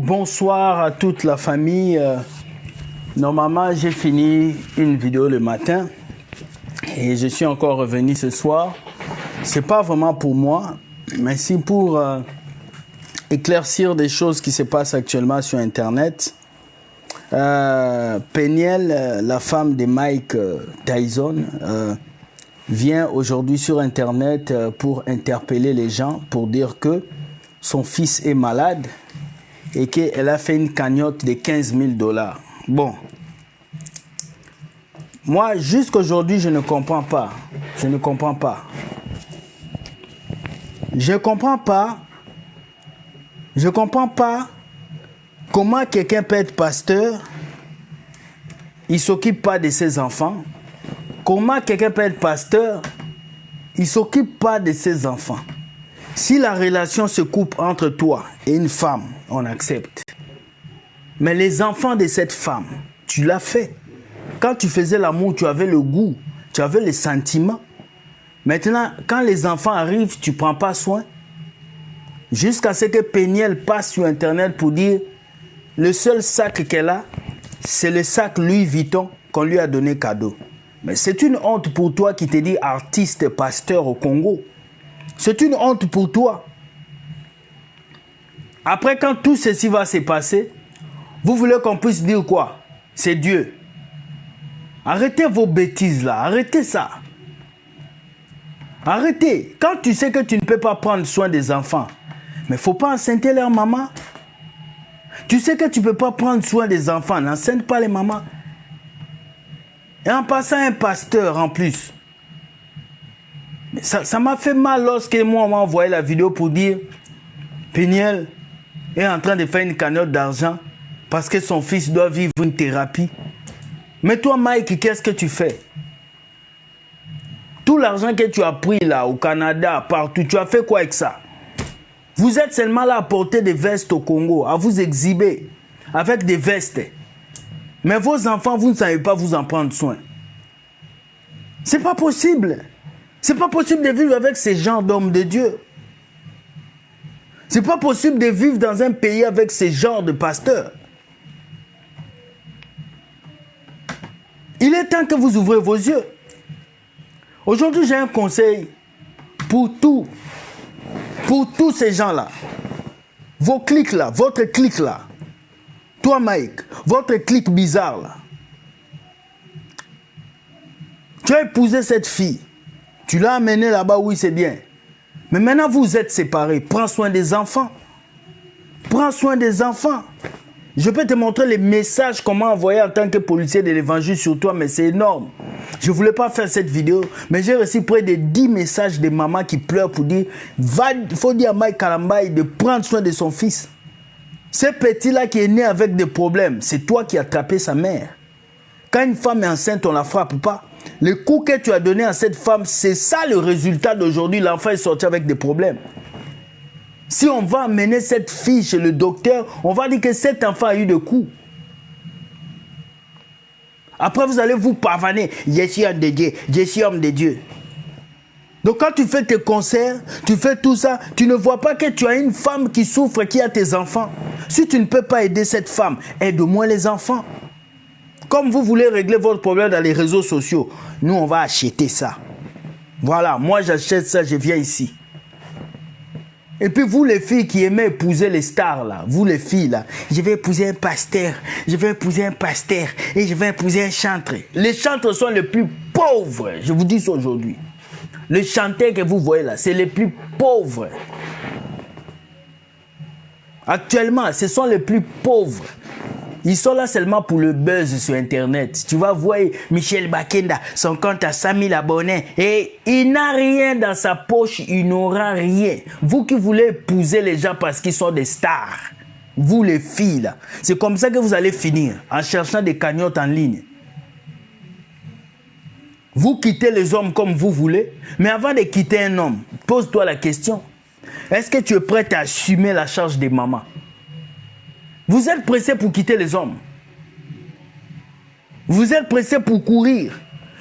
bonsoir à toute la famille. Normalement, j'ai fini une vidéo le matin et je suis encore revenu ce soir. C'est pas vraiment pour moi, mais c'est pour éclaircir des choses qui se passent actuellement sur Internet. Peniel, la femme de Mike Tyson, vient aujourd'hui sur Internet pour interpeller les gens, pour dire que son fils est malade et qu'elle a fait une cagnotte de 15 000 $. Bon. Moi, jusqu'aujourd'hui, je ne comprends pas. Je ne comprends pas. Je comprends pas. Je comprends pas comment quelqu'un peut être pasteur, il ne s'occupe pas de ses enfants. Comment quelqu'un peut être pasteur, il ne s'occupe pas de ses enfants. Si la relation se coupe entre toi et une femme, on accepte. Mais les enfants de cette femme, tu l'as fait. Quand tu faisais l'amour, tu avais le goût, tu avais les sentiments. Maintenant, quand les enfants arrivent, tu ne prends pas soin. Jusqu'à ce que Peniel passe sur Internet pour dire le seul sac qu'elle a, c'est le sac Louis Vuitton qu'on lui a donné cadeau. Mais c'est une honte pour toi qui te dis artiste, pasteur au Congo. C'est une honte pour toi. Après, quand tout ceci va se passer, vous voulez qu'on puisse dire quoi? C'est Dieu. Arrêtez vos bêtises là, arrêtez ça. Arrêtez. Quand tu sais que tu ne peux pas prendre soin des enfants, mais il ne faut pas enceinter leur maman. Tu sais que tu ne peux pas prendre soin des enfants, n'enceinte pas les mamans. Et en passant un pasteur en plus. Mais ça m'a fait mal lorsque moi on m'a envoyé la vidéo pour dire Peniel est en train de faire une cagnotte d'argent parce que son fils doit vivre une thérapie. Mais toi Mike, qu'est-ce que tu fais? Tout l'argent que tu as pris là au Canada, partout, tu as fait quoi avec ça? Vous êtes seulement là à porter des vestes au Congo, à vous exhiber avec des vestes. Mais vos enfants, vous ne savez pas vous en prendre soin. C'est pas possible. C'est pas possible de vivre avec ces gens d'hommes de Dieu. C'est pas possible de vivre dans un pays avec ces genres de pasteurs. Il est temps que vous ouvrez vos yeux. Aujourd'hui, j'ai un conseil pour tous ces gens-là. Vos clics là, votre clic là. Toi Mike, votre clic bizarre là. Tu as épousé cette fille. Tu l'as amenée là-bas, oui c'est bien. Mais maintenant vous êtes séparés. Prends soin des enfants. Prends soin des enfants. Je peux te montrer les messages qu'on m'a envoyés en tant que policier de l'évangile sur toi, mais c'est énorme. Je ne voulais pas faire cette vidéo, mais j'ai reçu près de 10 messages de mamans qui pleurent pour dire il faut dire à Mike Kalambaye de prendre soin de son fils. Ce petit-là qui est né avec des problèmes, c'est toi qui as attrapé sa mère. Quand une femme est enceinte, on la frappe pas. Le coup que tu as donné à cette femme, c'est ça le résultat d'aujourd'hui. L'enfant est sorti avec des problèmes. Si on va amener cette fille chez le docteur, on va dire que cet enfant a eu des coups. Après, vous allez vous pavaner. Je suis homme de Dieu, je suis homme de Dieu. Donc quand tu fais tes concerts, tu fais tout ça, tu ne vois pas que tu as une femme qui souffre, qui a tes enfants. Si tu ne peux pas aider cette femme, aide au moins les enfants. Comme vous voulez régler votre problème dans les réseaux sociaux, nous on va acheter ça. Voilà, moi j'achète ça, je viens ici. Et puis vous les filles qui aimez épouser les stars là, vous les filles là, je vais épouser un pasteur, je vais épouser un pasteur et je vais épouser un chanteur. Les chanteurs sont les plus pauvres, je vous dis ça aujourd'hui. Les chanteurs que vous voyez là, c'est les plus pauvres. Actuellement, ce sont les plus pauvres. Ils sont là seulement pour le buzz sur Internet. Tu vas voir Michel Bakenda, son compte a 100 000 abonnés. Et il n'a rien dans sa poche, il n'aura rien. Vous qui voulez épouser les gens parce qu'ils sont des stars, vous les filles là, c'est comme ça que vous allez finir, en cherchant des cagnottes en ligne. Vous quittez les hommes comme vous voulez, mais avant de quitter un homme, pose-toi la question. Est-ce que tu es prêt à assumer la charge des mamans? Vous êtes pressé pour quitter les hommes. Vous êtes pressé pour courir.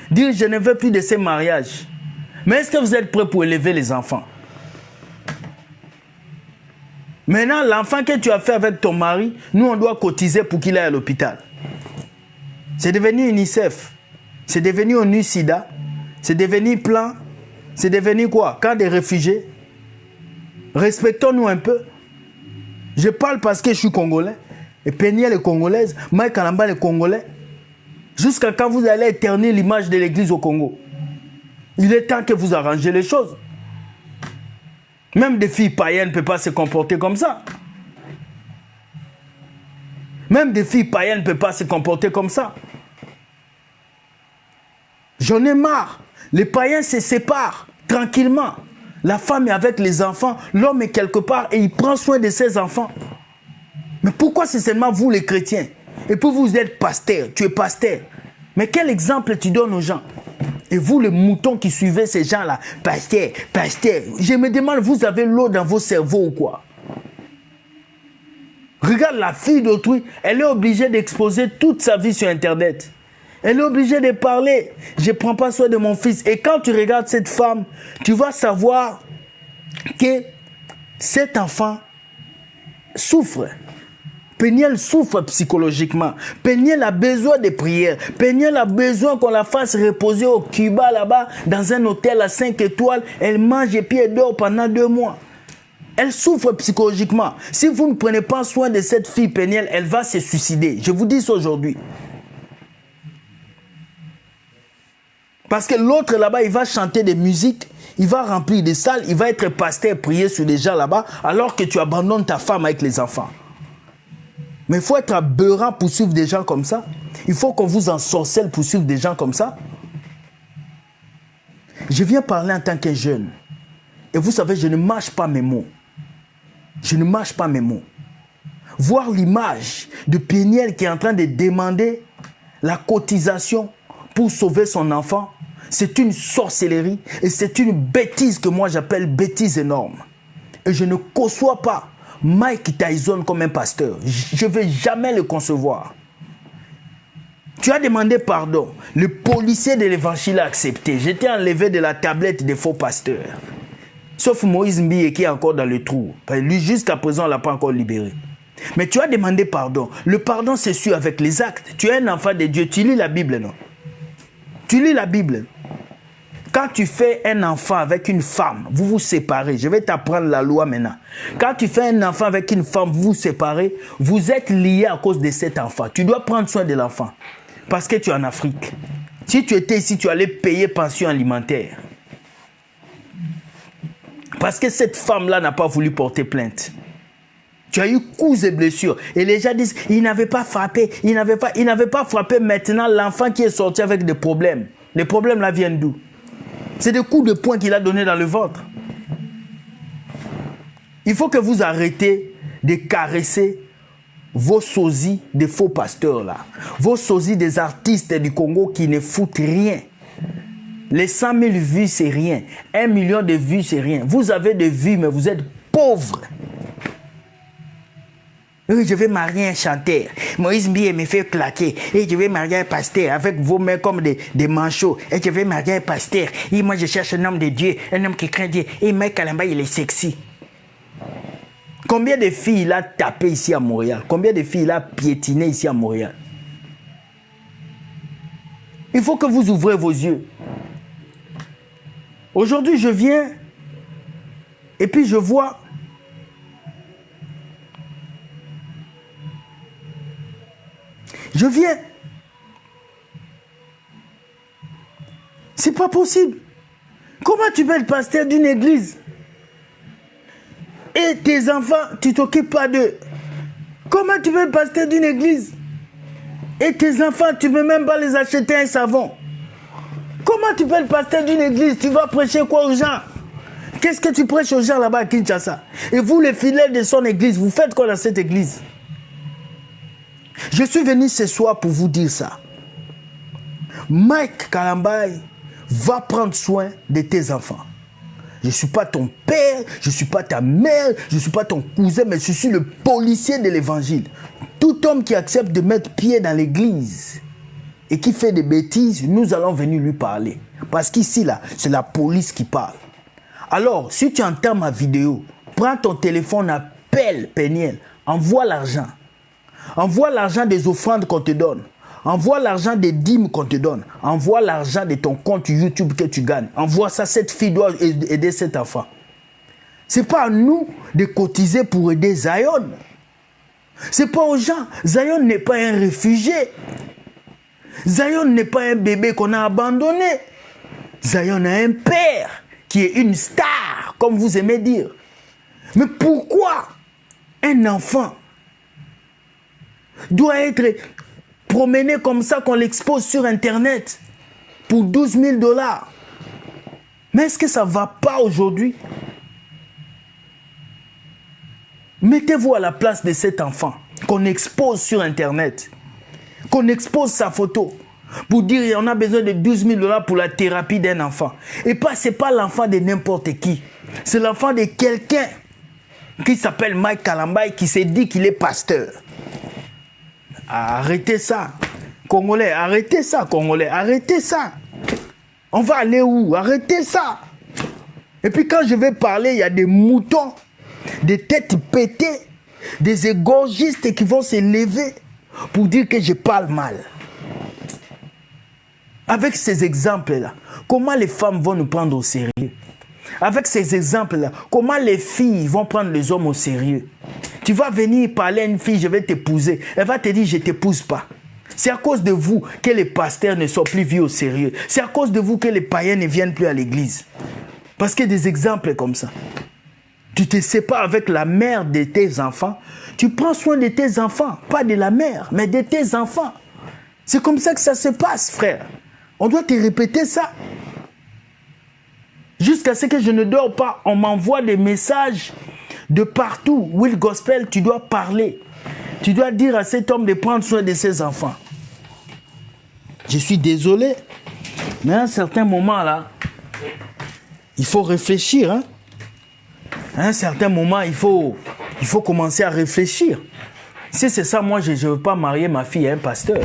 Dire je ne veux plus de ces mariages. Mais est-ce que vous êtes prêt pour élever les enfants? Maintenant, l'enfant que tu as fait avec ton mari, nous, on doit cotiser pour qu'il aille à l'hôpital. C'est devenu UNICEF. C'est devenu ONU-SIDA. C'est devenu plan. C'est devenu quoi? Camp des réfugiés. Respectons-nous un peu. Je parle parce que je suis congolais. Et Péniel est congolaise. Mike Kalamba est congolais. Jusqu'à quand vous allez éterner l'image de l'église au Congo? Il est temps que vous arrangez les choses. Même des filles païennes ne peuvent pas se comporter comme ça. Même des filles païennes ne peuvent pas se comporter comme ça. J'en ai marre. Les païens se séparent tranquillement. La femme est avec les enfants, l'homme est quelque part et il prend soin de ses enfants. Mais pourquoi c'est seulement vous les chrétiens? Et puis vous êtes pasteur, tu es pasteur. Mais quel exemple tu donnes aux gens? Et vous les moutons qui suivez ces gens-là, pasteur, pasteur, je me demande, vous avez l'eau dans vos cerveaux ou quoi? Regarde la fille d'autrui, elle est obligée d'exposer toute sa vie sur Internet. Elle est obligée de parler. Je ne prends pas soin de mon fils. Et quand tu regardes cette femme, tu vas savoir que cet enfant souffre. Péniel souffre psychologiquement. Péniel a besoin de prières. Péniel a besoin qu'on la fasse reposer au Cuba là-bas, dans un hôtel à 5 étoiles. Elle mange et puis elle dort pendant 2 mois. Elle souffre psychologiquement. Si vous ne prenez pas soin de cette fille Péniel, elle va se suicider. Je vous dis ça aujourd'hui. Parce que l'autre là-bas, il va chanter des musiques, il va remplir des salles, il va être pasteur, prier sur des gens là-bas, alors que tu abandonnes ta femme avec les enfants. Mais il faut être aberrant pour suivre des gens comme ça. Il faut qu'on vous ensorcelle pour suivre des gens comme ça. Je viens parler en tant que jeune. Et vous savez, je ne mâche pas mes mots. Je ne mâche pas mes mots. Voir l'image de Péniel qui est en train de demander la cotisation pour sauver son enfant, c'est une sorcellerie et c'est une bêtise que moi j'appelle bêtise énorme. Et je ne conçois pas Mike Tyson comme un pasteur. Je ne vais jamais le concevoir. Tu as demandé pardon. Le policier de l'évangile a accepté. J'étais enlevé de la tablette des faux pasteurs. Sauf Moïse Mbiye qui est encore dans le trou. Lui, jusqu'à présent, on ne l'a pas encore libéré. Mais tu as demandé pardon. Le pardon, c'est sûr avec les actes. Tu es un enfant de Dieu. Tu lis la Bible, non? Tu lis la Bible. Quand tu fais un enfant avec une femme, vous vous séparez. Je vais t'apprendre la loi maintenant. Quand tu fais un enfant avec une femme, vous vous séparez. Vous êtes liés à cause de cet enfant. Tu dois prendre soin de l'enfant. Parce que tu es en Afrique. Si tu étais ici, tu allais payer pension alimentaire. Parce que cette femme-là n'a pas voulu porter plainte. Tu as eu coups et blessures. Et les gens disent, il n'avait pas frappé. Il n'avait pas frappé maintenant l'enfant qui est sorti avec des problèmes. Les problèmes là viennent d'où? C'est des coups de poing qu'il a donnés dans le ventre. Il faut que vous arrêtez de caresser vos sosies des faux pasteurs là. Vos sosies des artistes du Congo qui ne foutent rien. Les 100 000 vues, c'est rien. 1 million de vues, c'est rien. Vous avez des vues, mais vous êtes pauvres. Oui, je vais marier un chanteur. Moïse Mbiye me fait claquer. Et je vais marier un pasteur avec vos mains comme des manchots. Et je vais marier un pasteur. Et moi, je cherche un homme de Dieu, un homme qui craint Dieu. Et Mike Kalamba, il est sexy. Combien de filles il a tapé ici à Montréal? Combien de filles il a piétiné ici à Montréal? Il faut que vous ouvrez vos yeux. Aujourd'hui, je viens et puis je vois c'est pas possible. Comment tu peux être pasteur d'une église et tes enfants, tu t'occupes pas d'eux? Comment tu peux être pasteur d'une église et tes enfants, tu ne peux même pas les acheter un savon? Comment tu peux être pasteur d'une église? Tu vas prêcher quoi aux gens? Qu'est-ce que tu prêches aux gens là-bas à Kinshasa? Et vous, les fidèles de son église, vous faites quoi dans cette église? Je suis venu ce soir pour vous dire ça. Mike Kalamba va prendre soin de tes enfants. Je ne suis pas ton père, je ne suis pas ta mère, je ne suis pas ton cousin, mais je suis le policier de l'évangile. Tout homme qui accepte de mettre pied dans l'église et qui fait des bêtises, nous allons venir lui parler. Parce qu'ici, là, c'est la police qui parle. Alors, si tu entends ma vidéo, prends ton téléphone, appelle Peniel. Envoie l'argent. Envoie l'argent des offrandes qu'on te donne. Envoie l'argent des dîmes qu'on te donne. Envoie l'argent de ton compte YouTube que tu gagnes. Envoie ça. Cette fille doit aider cet enfant. Ce n'est pas à nous de cotiser pour aider Zion. Ce n'est pas aux gens. Zion n'est pas un réfugié. Zion n'est pas un bébé qu'on a abandonné. Zion a un père qui est une star, comme vous aimez dire. Mais pourquoi un enfant doit être promené comme ça, qu'on l'expose sur Internet pour 12 000 $? Mais est-ce que ça ne va pas aujourd'hui? Mettez-vous à la place de cet enfant qu'on expose sur Internet, qu'on expose sa photo pour dire qu'on a besoin de 12 000 $ pour la thérapie d'un enfant. Et ce n'est pas l'enfant de n'importe qui. C'est l'enfant de quelqu'un qui s'appelle Mike Kalambay, qui s'est dit qu'il est pasteur. Arrêtez ça, Congolais. Arrêtez ça, Congolais. Arrêtez ça. On va aller où? Arrêtez ça. Et puis quand je vais parler, il y a des moutons, des têtes pétées, des égorgistes qui vont se lever pour dire que je parle mal. Avec ces exemples-là, comment les femmes vont nous prendre au sérieux? Avec ces exemples-là, comment les filles vont prendre les hommes au sérieux? Tu vas venir parler à une fille, je vais t'épouser. Elle va te dire, je ne t'épouse pas. C'est à cause de vous que les pasteurs ne sont plus vus au sérieux. C'est à cause de vous que les païens ne viennent plus à l'église. Parce qu'il y a des exemples comme ça. Tu te sépares avec la mère de tes enfants. Tu prends soin de tes enfants. Pas de la mère, mais de tes enfants. C'est comme ça que ça se passe, frère. On doit te répéter ça. Jusqu'à ce que je ne dors pas, on m'envoie des messages de partout. Will Gospel, tu dois parler. Tu dois dire à cet homme de prendre soin de ses enfants. Je suis désolé, mais à un certain moment là, il faut réfléchir. Hein? À un certain moment, il faut commencer à réfléchir. Si c'est ça, moi, je ne veux pas marier ma fille à un pasteur.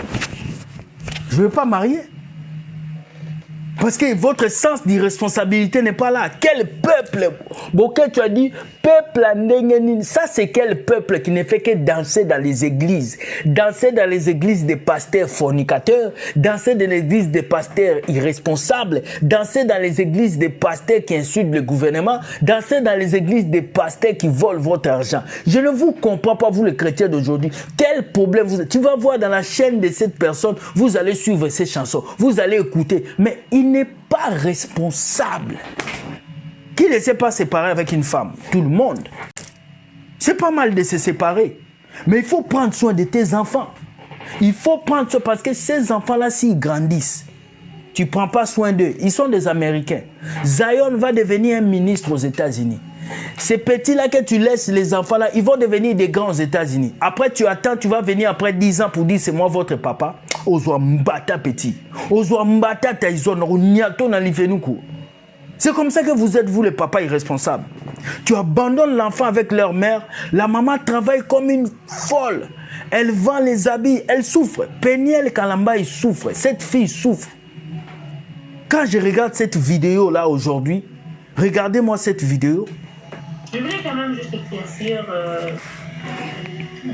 Je ne veux pas marier. Parce que votre sens d'irresponsabilité n'est pas là. Quel peuple? Bokeh, tu as dit, peuple Ndengenin. Ça, c'est quel peuple qui ne fait que danser dans les églises? Danser dans les églises des pasteurs fornicateurs, danser dans les églises des pasteurs irresponsables, danser dans les églises des pasteurs qui insultent le gouvernement, danser dans les églises des pasteurs qui volent votre argent. Je ne vous comprends pas, vous les chrétiens d'aujourd'hui. Quel problème vous avez? Tu vas voir dans la chaîne de cette personne, vous allez suivre ces chansons, vous allez écouter, mais il n'est pas responsable. Qui ne s'est pas séparé avec une femme? Tout le monde. C'est pas mal de se séparer. Mais il faut prendre soin de tes enfants. Il faut prendre soin parce que ces enfants-là, s'ils grandissent, tu ne prends pas soin d'eux. Ils sont des Américains. Zion va devenir un ministre aux États-Unis. Ces petits-là que tu laisses, les enfants-là, ils vont devenir des grands aux États-Unis. Après, tu attends, tu vas venir après 10 ans pour dire c'est moi votre papa. Ozwa mbata petit. Ozwa mbata taizon. Nyato na livenuku. C'est comme ça que vous êtes, vous, les papas irresponsables. Tu abandonnes l'enfant avec leur mère. La maman travaille comme une folle. Elle vend les habits. Elle souffre. Peniel Kalamba, il souffre. Cette fille souffre. Quand je regarde cette vidéo-là aujourd'hui, regardez-moi cette vidéo. Je voulais quand même juste éclaircir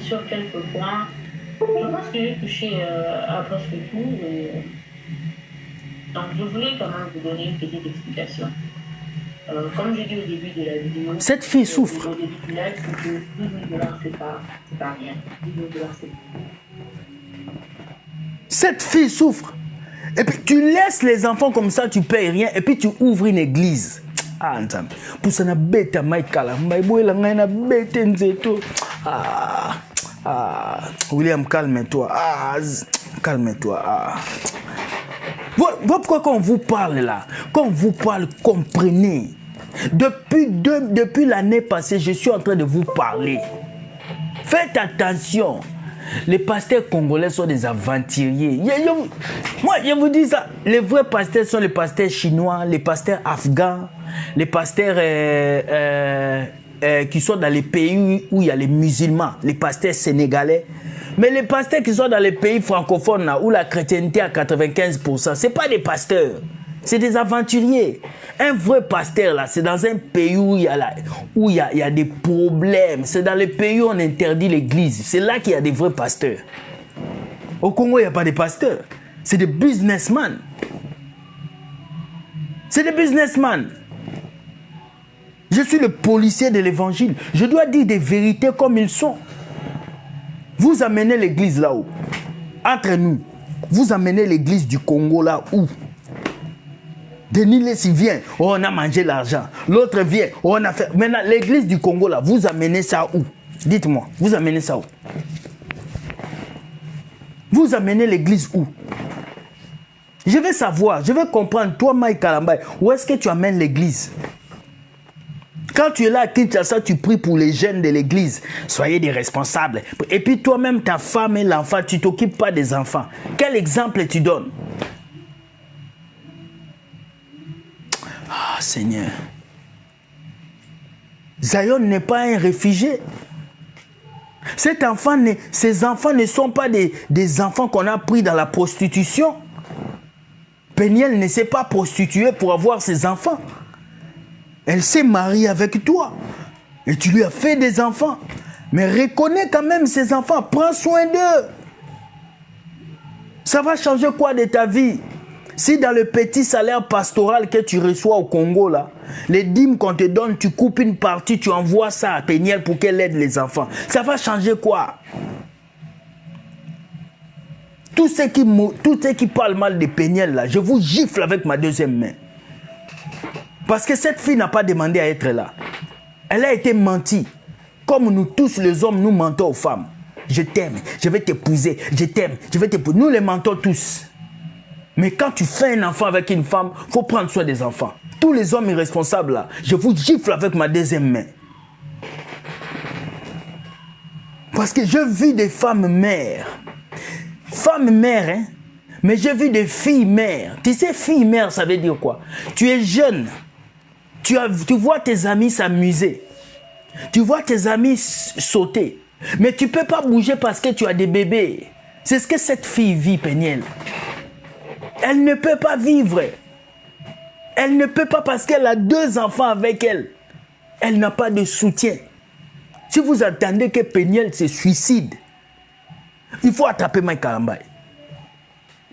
sur quelques points. Je pense que j'ai touché à presque tout. Donc, je voulais quand même vous donner une petite explication. Comme j'ai dit au début de la vidéo, cette fille souffre. Au début du live, c'est que 12 000 $, c'est pas rien. 12 000 $, c'est cette fille souffre. Et puis, tu laisses les enfants comme ça, tu payes rien, et puis tu ouvres une église. Ah, pour ça, na bête à Mike Kalamba, na bête nzeto. William, calme-toi. Calme-toi. Pourquoi quand on vous parle là, quand on vous parle, comprenez. Depuis l'année passée, je suis en train de vous parler. Faites attention. Les pasteurs congolais sont des aventuriers. Moi, je vous dis ça. Les vrais pasteurs sont les pasteurs chinois, les pasteurs afghans, les pasteurs qui sont dans les pays où il y a les musulmans, les pasteurs sénégalais. Mais les pasteurs qui sont dans les pays francophones, là, où la chrétienté à 95%, ce n'est pas des pasteurs. C'est des aventuriers. Un vrai pasteur, là, c'est dans un pays où il y a des problèmes. C'est dans les pays où on interdit l'église. C'est là qu'il y a des vrais pasteurs. Au Congo, il n'y a pas de pasteurs. C'est des businessmen. C'est des businessmen. Je suis le policier de l'évangile. Je dois dire des vérités comme ils sont. Vous amenez l'église là-haut. Entre nous, vous amenez l'église du Congo là-où. Denis Lessi vient, oh, on a mangé l'argent. L'autre vient, oh, on a fait... Maintenant, l'église du Congo là, vous amenez ça où? Dites-moi, vous amenez ça où? Vous amenez l'église où? Je veux savoir, je veux comprendre, toi, Mike Kalambay, où est-ce que tu amènes l'église? Quand tu es là à Kinshasa, tu pries pour les jeunes de l'église. Soyez des responsables. Et puis toi-même, ta femme et l'enfant, tu ne t'occupes pas des enfants. Quel exemple tu donnes? Ah, Seigneur. Zion n'est pas un réfugié. Ces enfants ne sont pas des enfants qu'on a pris dans la prostitution. Peniel ne s'est pas prostituée pour avoir ses enfants. Elle s'est mariée avec toi. Et tu lui as fait des enfants. Mais reconnais quand même ses enfants. Prends soin d'eux. Ça va changer quoi de ta vie? Si dans le petit salaire pastoral que tu reçois au Congo, là, les dîmes qu'on te donne, tu coupes une partie, tu envoies ça à Peniel pour qu'elle aide les enfants. Ça va changer quoi? Tous ceux qui parlent mal de Peniel, là, je vous gifle avec ma deuxième main. Parce que cette fille n'a pas demandé à être là. Elle a été mentie. Comme nous tous les hommes, nous mentons aux femmes. Je t'aime, je vais t'épouser, je t'aime, je vais t'épouser. Nous les mentons tous. Mais quand tu fais un enfant avec une femme, il faut prendre soin des enfants. Tous les hommes irresponsables là, je vous gifle avec ma deuxième main. Parce que je vis des femmes mères. Femmes mères, hein? Mais j'ai vu des filles mères. Tu sais, filles mères, ça veut dire quoi? Tu es jeune. Tu vois tes amis s'amuser. Tu vois tes amis sauter. Mais tu ne peux pas bouger parce que tu as des bébés. C'est ce que cette fille vit, Peniel. Elle ne peut pas vivre. Elle ne peut pas parce qu'elle a 2 enfants avec elle. Elle n'a pas de soutien. Si vous attendez que Peniel se suicide, il faut attraper Mike Kalambay.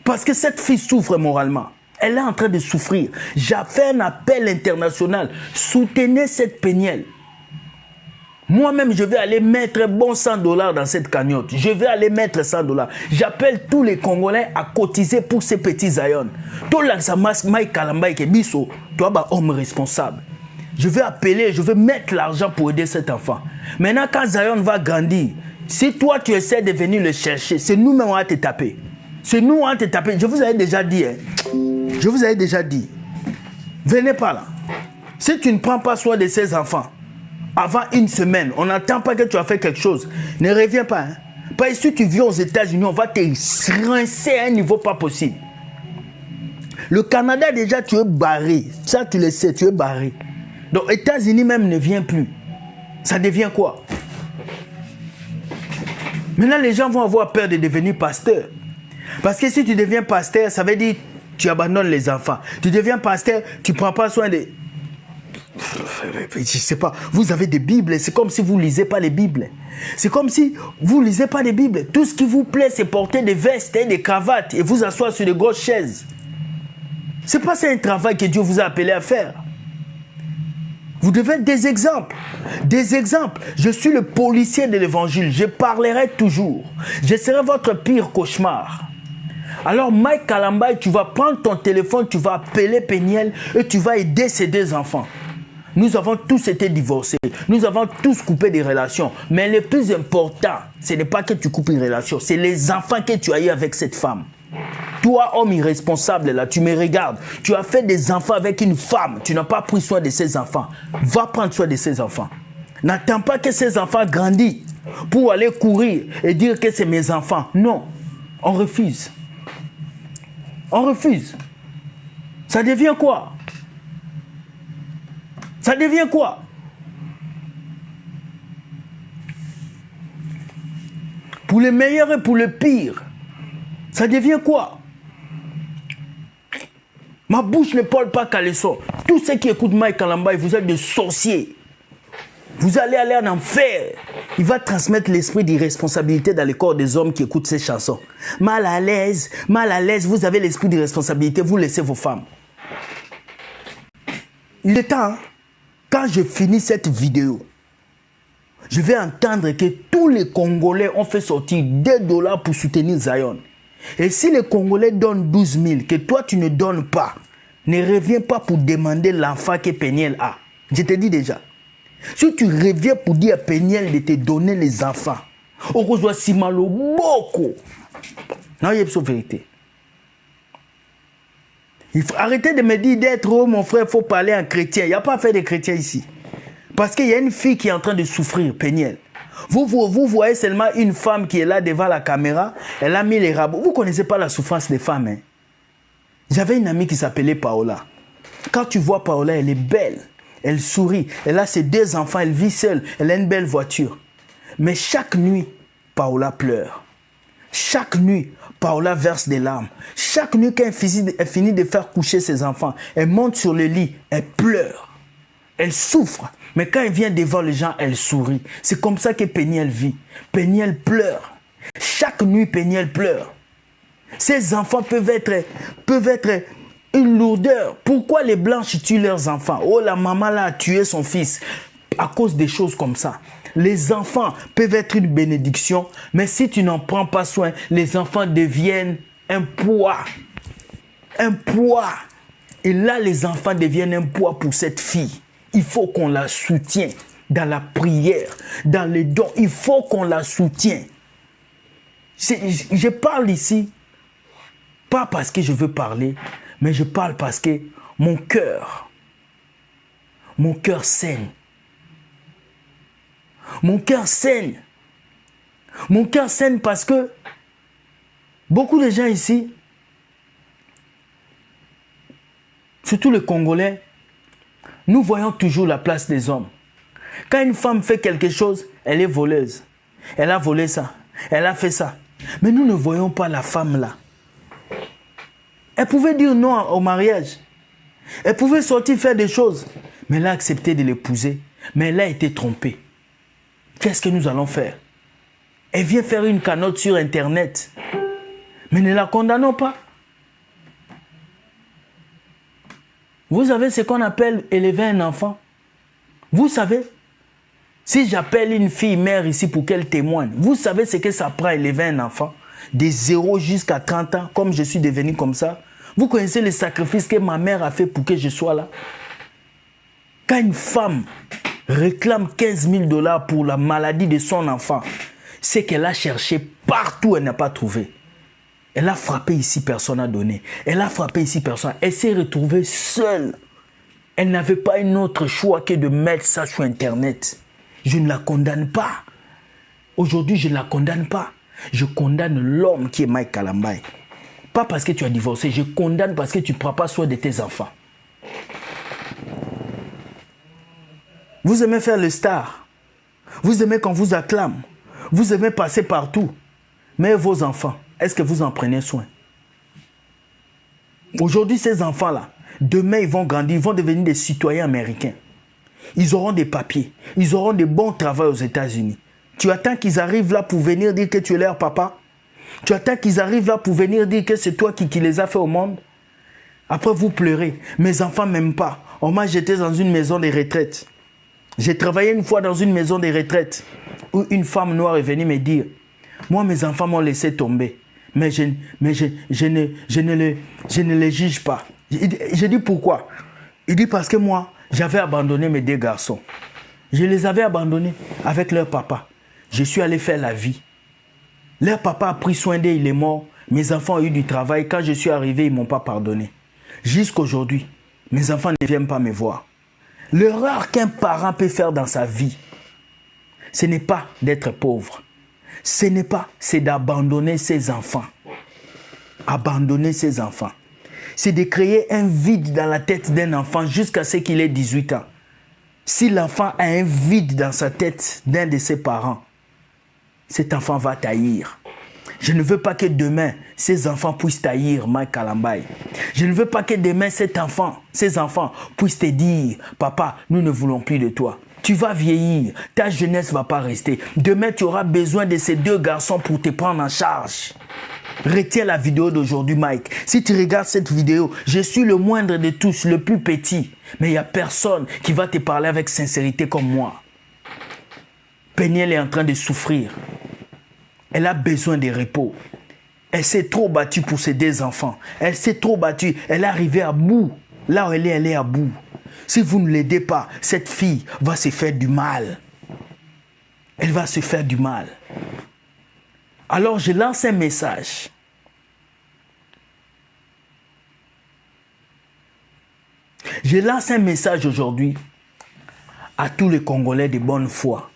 Parce que cette fille souffre moralement. Elle est en train de souffrir. J'ai fait un appel international. Soutenez cette Peniel. Moi-même, je vais aller mettre bon $100 dans cette cagnotte. Je vais aller mettre $100. J'appelle tous les Congolais à cotiser pour ces petits Zion. Tout là, ça masse Mike Kalambay qui est biso. Toi, bah, homme responsable. Je vais appeler, je vais mettre l'argent pour aider cet enfant. Maintenant, quand Zion va grandir, si toi, tu essaies de venir le chercher, c'est nous-mêmes on va te taper. C'est nous on va te taper. Je vous avais déjà dit, hein. Je vous avais déjà dit. Venez pas là. Si tu ne prends pas soin de ces enfants, avant une semaine, on n'attend pas que tu as fait quelque chose. Ne reviens pas. Hein. Parce que si tu viens aux États-Unis, on va te rincer à un niveau pas possible. Le Canada, déjà, tu es barré. Ça, tu le sais, tu es barré. Donc, les États-Unis même ne vient plus. Ça devient quoi? Maintenant, les gens vont avoir peur de devenir pasteur. Parce que si tu deviens pasteur, ça veut dire que tu abandonnes les enfants. Tu deviens pasteur, tu ne prends pas soin de... Je ne sais pas, vous avez des Bibles, c'est comme si vous ne lisez pas les Bibles. C'est comme si vous ne lisez pas les Bibles. Tout ce qui vous plaît, c'est porter des vestes et des cravates et vous asseoir sur de grosses chaises. Ce n'est pas ça un travail que Dieu vous a appelé à faire. Vous devez être des exemples. Des exemples. Je suis le policier de l'évangile. Je parlerai toujours. Je serai votre pire cauchemar. Alors, Mike Kalambay, tu vas prendre ton téléphone, tu vas appeler Peniel et tu vas aider ses 2 enfants. Nous avons tous été divorcés. Nous avons tous coupé des relations. Mais le plus important, ce n'est pas que tu coupes une relation. C'est les enfants que tu as eu avec cette femme. Toi, homme irresponsable, là, tu me regardes. Tu as fait des enfants avec une femme. Tu n'as pas pris soin de ces enfants. Va prendre soin de ces enfants. N'attends pas que ces enfants grandissent pour aller courir et dire que c'est mes enfants. Non, on refuse. On refuse. Ça devient quoi? Ça devient quoi? Pour le meilleur et pour le pire, ça devient quoi? Ma bouche ne parle pas caleçon. Tous ceux qui écoutent Mike Kalamba, vous êtes des sorciers. Vous allez aller en enfer. Il va transmettre l'esprit d'irresponsabilité dans les corps des hommes qui écoutent ces chansons. Mal à l'aise, vous avez l'esprit d'irresponsabilité, vous laissez vos femmes. Il est temps, quand je finis cette vidéo, je vais entendre que tous les Congolais ont fait sortir $2 pour soutenir Zion. Et si les Congolais donnent 12 000, que toi tu ne donnes pas, ne reviens pas pour demander l'enfant que Peniel a. Je te dis déjà. Si tu reviens pour dire à Peniel de te donner les enfants, on reçoit si mal au beaucoup. Non, il y a une vérité. Il faut arrêter de me dire d'être mon frère, il faut parler en chrétien. Il n'y a pas à faire de chrétien ici. Parce qu'il y a une fille qui est en train de souffrir, Peniel. Vous voyez seulement une femme qui est là devant la caméra, elle a mis les rabots. Vous ne connaissez pas la souffrance des femmes. Hein? J'avais une amie qui s'appelait Paola. Quand tu vois Paola, elle est belle. Elle sourit, elle a ses 2 enfants, elle vit seule, elle a une belle voiture. Mais chaque nuit, Paola pleure. Chaque nuit, Paola verse des larmes. Chaque nuit, quand elle finit de faire coucher ses enfants, elle monte sur le lit, elle pleure. Elle souffre. Mais quand elle vient devant les gens, elle sourit. C'est comme ça que Peniel vit. Peniel pleure. Chaque nuit, Peniel pleure. Ces enfants peuvent être une lourdeur. Pourquoi les Blancs tuent leurs enfants? Oh, la maman là a tué son fils. À cause des choses comme ça. Les enfants peuvent être une bénédiction, mais si tu n'en prends pas soin, les enfants deviennent un poids. Un poids. Et là, les enfants deviennent un poids pour cette fille. Il faut qu'on la soutienne dans la prière, dans les dons. Il faut qu'on la soutienne. Je parle ici, pas parce que je veux parler, mais je parle parce que mon cœur saigne. Mon cœur saigne. Mon cœur saigne parce que beaucoup de gens ici, surtout les Congolais, nous voyons toujours la place des hommes. Quand une femme fait quelque chose, elle est voleuse. Elle a volé ça. Elle a fait ça. Mais nous ne voyons pas la femme là. Elle pouvait dire non au mariage. Elle pouvait sortir faire des choses. Mais elle a accepté de l'épouser. Mais elle a été trompée. Qu'est-ce que nous allons faire? Elle vient faire une canotte sur Internet. Mais ne la condamnons pas. Vous savez ce qu'on appelle élever un enfant? Vous savez? Si j'appelle une fille mère ici pour qu'elle témoigne, vous savez ce que ça prend élever un enfant? De 0 jusqu'à 30 ans, comme je suis devenu comme ça. Vous connaissez les sacrifices que ma mère a fait pour que je sois là? Quand une femme réclame 15 000 $ pour la maladie de son enfant, c'est qu'elle a cherché partout, elle n'a pas trouvé. Elle a frappé ici, personne n'a donné. Elle a frappé ici, personne. Elle s'est retrouvée seule. Elle n'avait pas un autre choix que de mettre ça sur Internet. Je ne la condamne pas. Aujourd'hui, je ne la condamne pas. Je condamne l'homme qui est Mike Kalamba. Pas parce que tu as divorcé, je condamne parce que tu ne prends pas soin de tes enfants. Vous aimez faire le star. Vous aimez qu'on vous acclame. Vous aimez passer partout. Mais vos enfants, est-ce que vous en prenez soin? Aujourd'hui, ces enfants-là, demain, ils vont grandir, ils vont devenir des citoyens américains. Ils auront des papiers. Ils auront des bons travaux aux États-Unis. Tu attends qu'ils arrivent là pour venir dire que tu es leur papa? Tu attends qu'ils arrivent là pour venir dire que c'est toi qui les as fait au monde? Après, vous pleurez. Mes enfants ne m'aiment pas. On m'a jeté dans une maison de retraite. J'ai travaillé une fois dans une maison de retraite où une femme noire est venue me dire, moi, mes enfants m'ont laissé tomber, mais je ne les juge pas. Je dis pourquoi? Il dit parce que moi, j'avais abandonné mes 2 garçons. Je les avais abandonnés avec leur papa. Je suis allé faire la vie. Leur papa a pris soin d'eux, il est mort. Mes enfants ont eu du travail. Quand je suis arrivé, ils ne m'ont pas pardonné. Jusqu'aujourd'hui, mes enfants ne viennent pas me voir. L'erreur qu'un parent peut faire dans sa vie, ce n'est pas d'être pauvre. C'est d'abandonner ses enfants. Abandonner ses enfants. C'est de créer un vide dans la tête d'un enfant jusqu'à ce qu'il ait 18 ans. Si l'enfant a un vide dans sa tête d'un de ses parents, cet enfant va taillir. Je ne veux pas que demain, ces enfants puissent taillir Mike Kalambaye. Je ne veux pas que demain, ces enfants puissent te dire, papa, nous ne voulons plus de toi. Tu vas vieillir, ta jeunesse ne va pas rester. Demain, tu auras besoin de ces deux garçons pour te prendre en charge. Retiens la vidéo d'aujourd'hui, Mike. Si tu regardes cette vidéo, je suis le moindre de tous, le plus petit. Mais il n'y a personne qui va te parler avec sincérité comme moi. Peniel est en train de souffrir. Elle a besoin de repos. Elle s'est trop battue pour ses deux enfants. Elle s'est trop battue. Elle est arrivée à bout. Là où elle est à bout. Si vous ne l'aidez pas, cette fille va se faire du mal. Elle va se faire du mal. Alors je lance un message. Je lance un message aujourd'hui à tous les Congolais de bonne foi.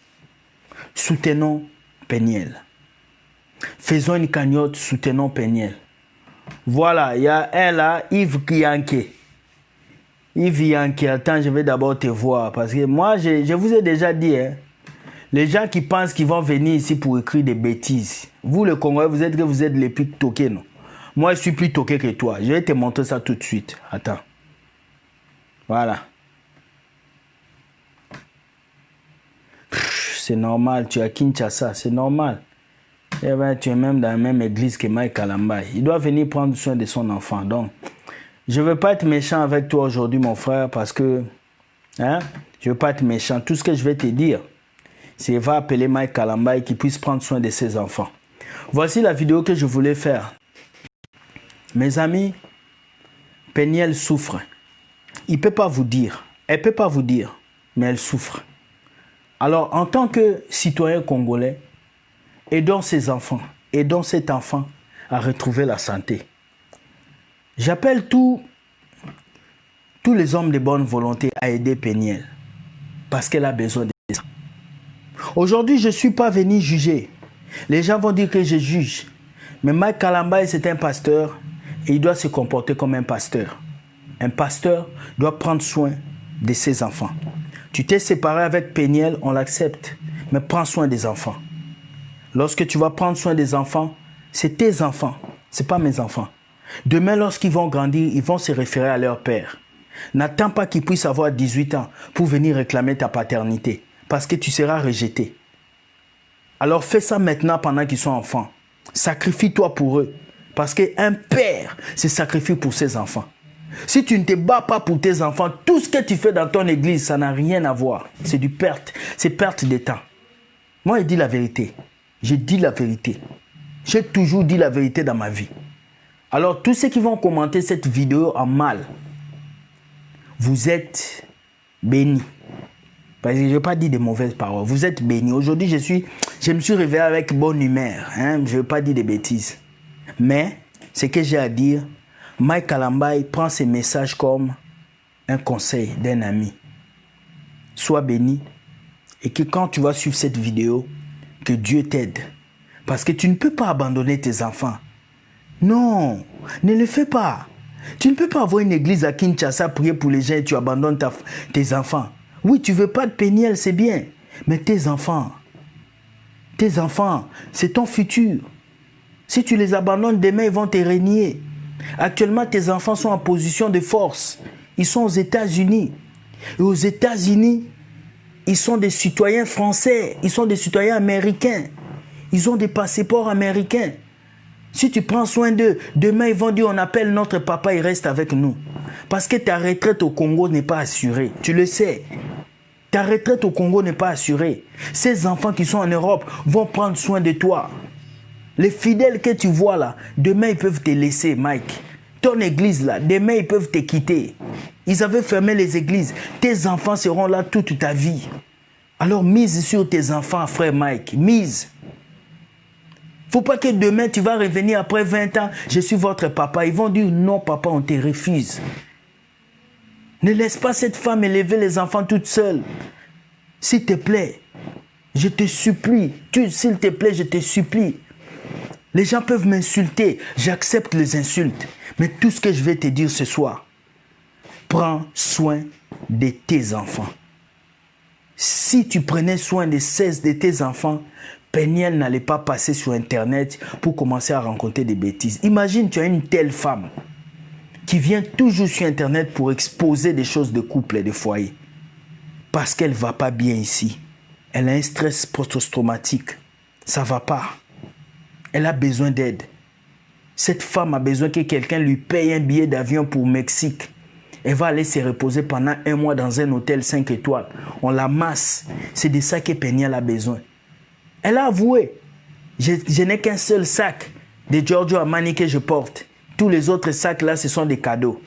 Soutenons Peniel. Faisons une cagnotte, soutenons Peniel. Voilà, il y a un là, Yves Kianke. Yves Kianke, attends, je vais d'abord te voir. Parce que moi, je vous ai déjà dit, hein, les gens qui pensent qu'ils vont venir ici pour écrire des bêtises. Vous, les Congolais, vous êtes les plus toqués, non? Moi, je suis plus toqué que toi. Je vais te montrer ça tout de suite. Attends. Voilà. C'est normal, tu es à Kinshasa, c'est normal. Eh ben, tu es même dans la même église que Mike Kalambaye. Il doit venir prendre soin de son enfant. Donc, je ne veux pas être méchant avec toi aujourd'hui, mon frère, parce que hein, je ne veux pas être méchant. Tout ce que je vais te dire, c'est va appeler Mike Kalambaye qui puisse prendre soin de ses enfants. Voici la vidéo que je voulais faire. Mes amis, Peniel souffre. Il ne peut pas vous dire. Elle ne peut pas vous dire, mais elle souffre. Alors, en tant que citoyen congolais, aidons ses enfants, aidons cet enfant à retrouver la santé. J'appelle tous les hommes de bonne volonté à aider Peniel, parce qu'elle a besoin de ça. Aujourd'hui, je ne suis pas venu juger. Les gens vont dire que je juge. Mais Mike Kalambaye, c'est un pasteur et il doit se comporter comme un pasteur. Un pasteur doit prendre soin de ses enfants. Tu t'es séparé avec Peniel, on l'accepte. Mais prends soin des enfants. Lorsque tu vas prendre soin des enfants, c'est tes enfants. Ce n'est pas mes enfants. Demain, lorsqu'ils vont grandir, ils vont se référer à leur père. N'attends pas qu'ils puissent avoir 18 ans pour venir réclamer ta paternité. Parce que tu seras rejeté. Alors fais ça maintenant pendant qu'ils sont enfants. Sacrifie-toi pour eux. Parce qu'un père se sacrifie pour ses enfants. Si tu ne te bats pas pour tes enfants, tout ce que tu fais dans ton église, ça n'a rien à voir. C'est du perte. C'est perte de temps. Moi, je dis la vérité. Je dis la vérité. J'ai toujours dit la vérité dans ma vie. Alors, tous ceux qui vont commenter cette vidéo en mal, vous êtes bénis. Parce que je ne vais pas dire de mauvaises paroles. Vous êtes bénis. Aujourd'hui, je me suis réveillé avec bonne humeur. Hein? Je ne vais pas dire de bêtises. Mais, ce que j'ai à dire, Mike Kalambaye prend ces messages comme un conseil d'un ami. Sois béni et que quand tu vas suivre cette vidéo, que Dieu t'aide. Parce que tu ne peux pas abandonner tes enfants. Non, ne le fais pas. Tu ne peux pas avoir une église à Kinshasa, prier pour les gens et tu abandonnes tes enfants. Oui, tu ne veux pas de Peniel, c'est bien. Mais tes enfants, c'est ton futur. Si tu les abandonnes, demain, ils vont te régner. Actuellement, tes enfants sont en position de force. Ils sont aux États-Unis. Et aux États-Unis, ils sont des citoyens français. Ils sont des citoyens américains. Ils ont des passeports américains. Si tu prends soin d'eux, demain, ils vont dire, on appelle notre papa, il reste avec nous. Parce que ta retraite au Congo n'est pas assurée. Tu le sais. Ta retraite au Congo n'est pas assurée. Ces enfants qui sont en Europe vont prendre soin de toi. Les fidèles que tu vois là, demain ils peuvent te laisser, Mike. Ton église là, demain ils peuvent te quitter. Ils avaient fermé les églises. Tes enfants seront là toute ta vie. Alors mise sur tes enfants, frère Mike. Mise. Faut pas que demain tu vas revenir après 20 ans. Je suis votre papa. Ils vont dire non papa, on te refuse. Ne laisse pas cette femme élever les enfants toute seule. S'il te plaît, je te supplie. S'il te plaît, je te supplie. Les gens peuvent m'insulter, j'accepte les insultes. Mais tout ce que je vais te dire ce soir, prends soin de tes enfants. Si tu prenais soin de tes enfants, Peniel n'allait pas passer sur Internet pour commencer à raconter des bêtises. Imagine, tu as une telle femme qui vient toujours sur Internet pour exposer des choses de couple et de foyer. Parce qu'elle ne va pas bien ici. Elle a un stress post-traumatique. Ça ne va pas. Elle a besoin d'aide. Cette femme a besoin que quelqu'un lui paye un billet d'avion pour le Mexique. Elle va aller se reposer pendant 1 mois dans un hôtel 5 étoiles. On la masse. C'est de ça que Peniel a besoin. Elle a avoué. Je n'ai qu'un seul sac de Giorgio Armani que je porte. Tous les autres sacs là, ce sont des cadeaux.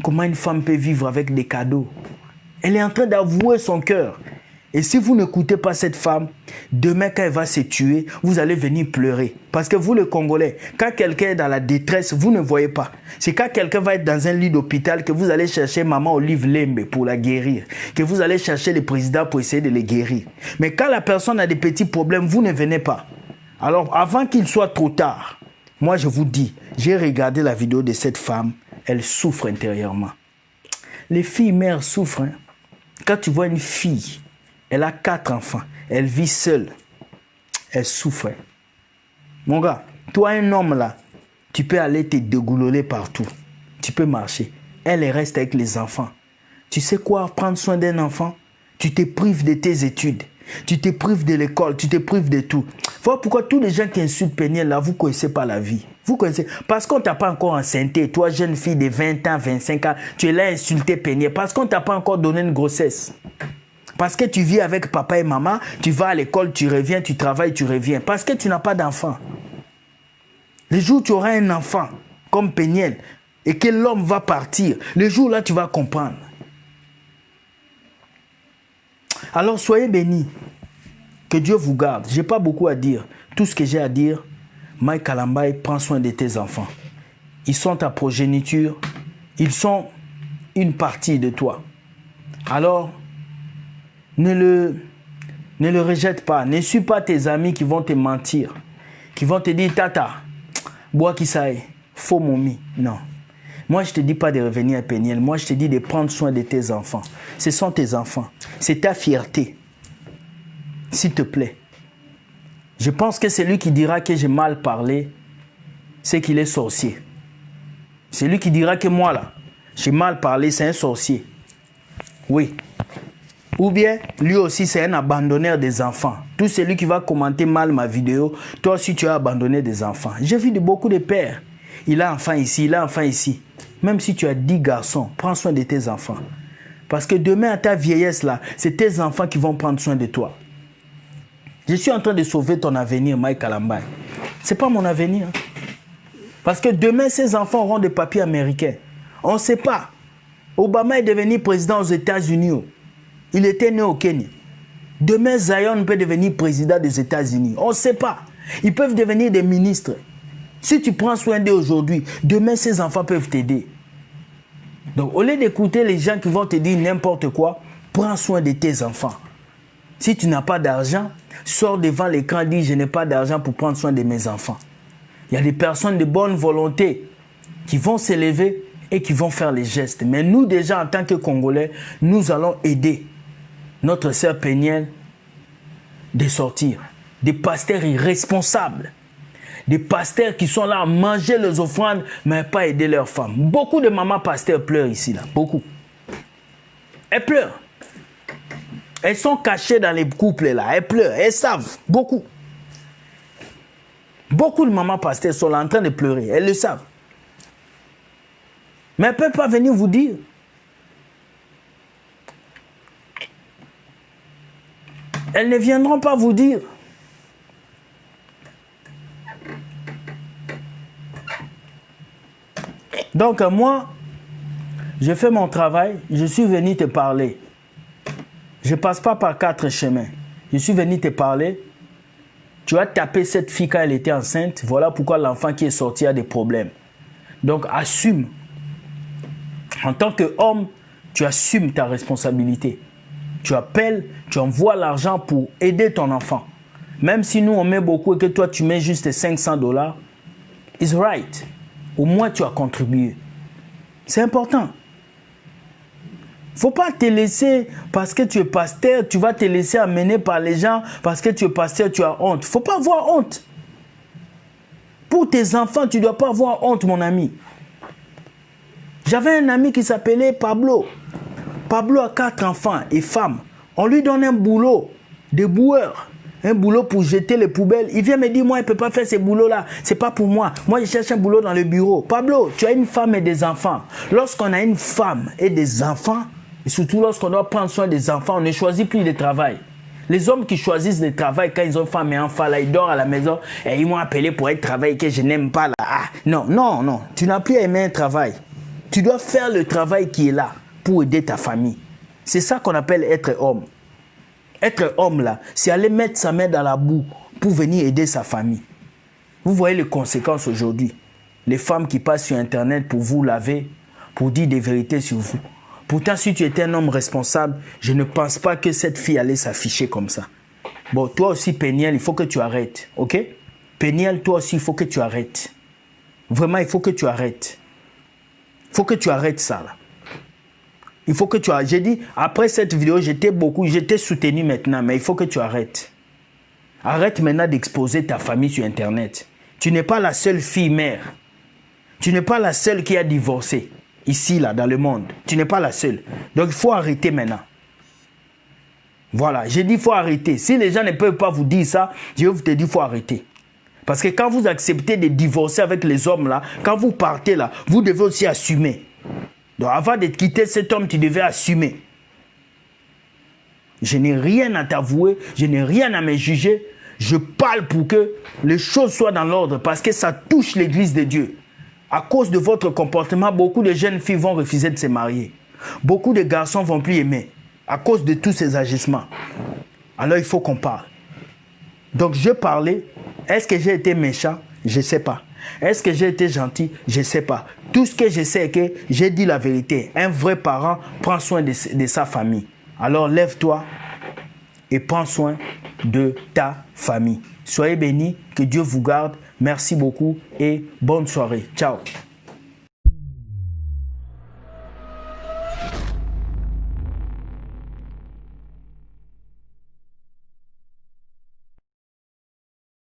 Comment une femme peut vivre avec des cadeaux? Elle est en train d'avouer son cœur. Et si vous n'écoutez pas cette femme, demain quand elle va se tuer, vous allez venir pleurer. Parce que vous les Congolais, quand quelqu'un est dans la détresse, vous ne voyez pas. C'est quand quelqu'un va être dans un lit d'hôpital que vous allez chercher maman Olive Lembe pour la guérir. Que vous allez chercher le président pour essayer de les guérir. Mais quand la personne a des petits problèmes, vous ne venez pas. Alors avant qu'il soit trop tard, moi je vous dis, j'ai regardé la vidéo de cette femme, elle souffre intérieurement. Les filles mères souffrent. Hein. Quand tu vois une fille, elle a 4 enfants. Elle vit seule. Elle souffre. Mon gars, toi, un homme là, tu peux aller te dégouloler partout. Tu peux marcher. Elle reste avec les enfants. Tu sais quoi, prendre soin d'un enfant? Tu te prives de tes études. Tu te prives de l'école. Tu te prives de tout. Voilà pourquoi tous les gens qui insultent Peniel là, vous ne connaissez pas la vie. Vous connaissez. Parce qu'on ne t'a pas encore enceinté. Toi, jeune fille de 20 ans, 25 ans, tu es là à insulter Peniel. Parce qu'on ne t'a pas encore donné une grossesse. Parce que tu vis avec papa et maman, tu vas à l'école, tu reviens, tu travailles, tu reviens. Parce que tu n'as pas d'enfant. Le jour où tu auras un enfant, comme Peniel, et que l'homme va partir, le jour-là, tu vas comprendre. Alors, soyez bénis. Que Dieu vous garde. Je n'ai pas beaucoup à dire. Tout ce que j'ai à dire, Mike Kalambaye, prends soin de tes enfants. Ils sont ta progéniture. Ils sont une partie de toi. Alors, ne le rejette pas. Ne suis pas tes amis qui vont te mentir. Qui vont te dire, tata, bois qui ça est, faux momi. Non. Moi, je ne te dis pas de revenir à Peniel. Moi, je te dis de prendre soin de tes enfants. Ce sont tes enfants. C'est ta fierté. S'il te plaît. Je pense que celui qui dira que j'ai mal parlé, c'est qu'il est sorcier. Celui qui dira que moi, là, j'ai mal parlé, c'est un sorcier. Oui. Ou bien, lui aussi, c'est un abandonneur des enfants. Tout celui qui va commenter mal ma vidéo, toi aussi, tu as abandonné des enfants. J'ai vu beaucoup de pères. Il a enfant ici, il a enfant ici. Même si tu as 10 garçons, prends soin de tes enfants. Parce que demain, à ta vieillesse, là, c'est tes enfants qui vont prendre soin de toi. Je suis en train de sauver ton avenir, Mike Kalambaye. Ce n'est pas mon avenir. Hein. Parce que demain, ces enfants auront des papiers américains. On ne sait pas. Obama est devenu président aux États-Unis. Il était né au Kenya. Demain, Zion peut devenir président des États-Unis. On ne sait pas. Ils peuvent devenir des ministres. Si tu prends soin d'eux aujourd'hui, demain, ces enfants peuvent t'aider. Donc, au lieu d'écouter les gens qui vont te dire n'importe quoi, prends soin de tes enfants. Si tu n'as pas d'argent, sors devant l'écran et dis « Je n'ai pas d'argent pour prendre soin de mes enfants ». Il y a des personnes de bonne volonté qui vont s'élever et qui vont faire les gestes. Mais nous, déjà, en tant que Congolais, nous allons aider notre sœur Peniel de sortir. Des pasteurs irresponsables. Des pasteurs qui sont là à manger les offrandes, mais pas aider leurs femmes. Beaucoup de mamans pasteurs pleurent ici, là. Beaucoup. Elles pleurent. Elles sont cachées dans les couples, là. Elles pleurent. Elles savent. Beaucoup. Beaucoup de mamans pasteurs sont là en train de pleurer. Elles le savent. Mais elles ne peuvent pas venir vous dire. Elles ne viendront pas vous dire. Donc moi, je fais mon travail, je suis venu te parler. Je ne passe pas par 4 chemins. Je suis venu te parler. Tu as tapé cette fille quand elle était enceinte. Voilà pourquoi l'enfant qui est sorti a des problèmes. Donc assume. En tant qu'homme, tu assumes ta responsabilité. Tu appelles, tu envoies l'argent pour aider ton enfant. Même si nous on met beaucoup et que toi tu mets juste $500, it's right. Au moins tu as contribué. C'est important. Faut pas te laisser, parce que tu es pasteur, tu vas te laisser amener par les gens, parce que tu es pasteur, tu as honte. Faut pas avoir honte. Pour tes enfants, tu dois pas avoir honte, mon ami. J'avais un ami qui s'appelait Pablo. Pablo a 4 enfants et femmes. On lui donne un boulot de boueur. Un boulot pour jeter les poubelles. Il vient me dire, moi, il ne peut pas faire ce boulot-là. Ce n'est pas pour moi. Moi, je cherche un boulot dans le bureau. Pablo, tu as une femme et des enfants. Lorsqu'on a une femme et des enfants, et surtout lorsqu'on doit prendre soin des enfants, on ne choisit plus le travail. Les hommes qui choisissent le travail quand ils ont femme et enfants, là, ils dorment à la maison et ils m'ont appelé pour être travail que je n'aime pas là. Ah, non, non, non. Tu n'as plus à aimer un travail. Tu dois faire le travail qui est là pour aider ta famille. C'est ça qu'on appelle être homme. Être homme là, c'est aller mettre sa main dans la boue pour venir aider sa famille. Vous voyez les conséquences aujourd'hui. Les femmes qui passent sur Internet pour vous laver, pour dire des vérités sur vous. Pourtant, si tu étais un homme responsable, je ne pense pas que cette fille allait s'afficher comme ça. Bon, toi aussi, Péniel, il faut que tu arrêtes, ok? Péniel, toi aussi, il faut que tu arrêtes. Vraiment, il faut que tu arrêtes. Il faut que tu arrêtes ça, là. Il faut que tu arrêtes. J'ai dit, après cette vidéo, j'étais soutenu maintenant, mais il faut que tu arrêtes. Arrête maintenant d'exposer ta famille sur Internet. Tu n'es pas la seule fille mère. Tu n'es pas la seule qui a divorcé. Ici, là, dans le monde. Tu n'es pas la seule. Donc, il faut arrêter maintenant. Voilà, j'ai dit, il faut arrêter. Si les gens ne peuvent pas vous dire ça, je vais vous te dire, il faut arrêter. Parce que quand vous acceptez de divorcer avec les hommes, là, quand vous partez, là, vous devez aussi assumer. Donc, avant de quitter cet homme, tu devais assumer. Je n'ai rien à t'avouer, je n'ai rien à me juger. Je parle pour que les choses soient dans l'ordre parce que ça touche l'église de Dieu. À cause de votre comportement, beaucoup de jeunes filles vont refuser de se marier. Beaucoup de garçons ne vont plus aimer à cause de tous ces agissements. Alors, il faut qu'on parle. Donc, je parlais. Est-ce que j'ai été méchant? Je ne sais pas. Est-ce que j'ai été gentil? Je ne sais pas. Tout ce que je sais est que j'ai dit la vérité. Un vrai parent prend soin de sa famille. Alors, lève-toi et prends soin de ta famille. Soyez bénis, que Dieu vous garde. Merci beaucoup et bonne soirée. Ciao.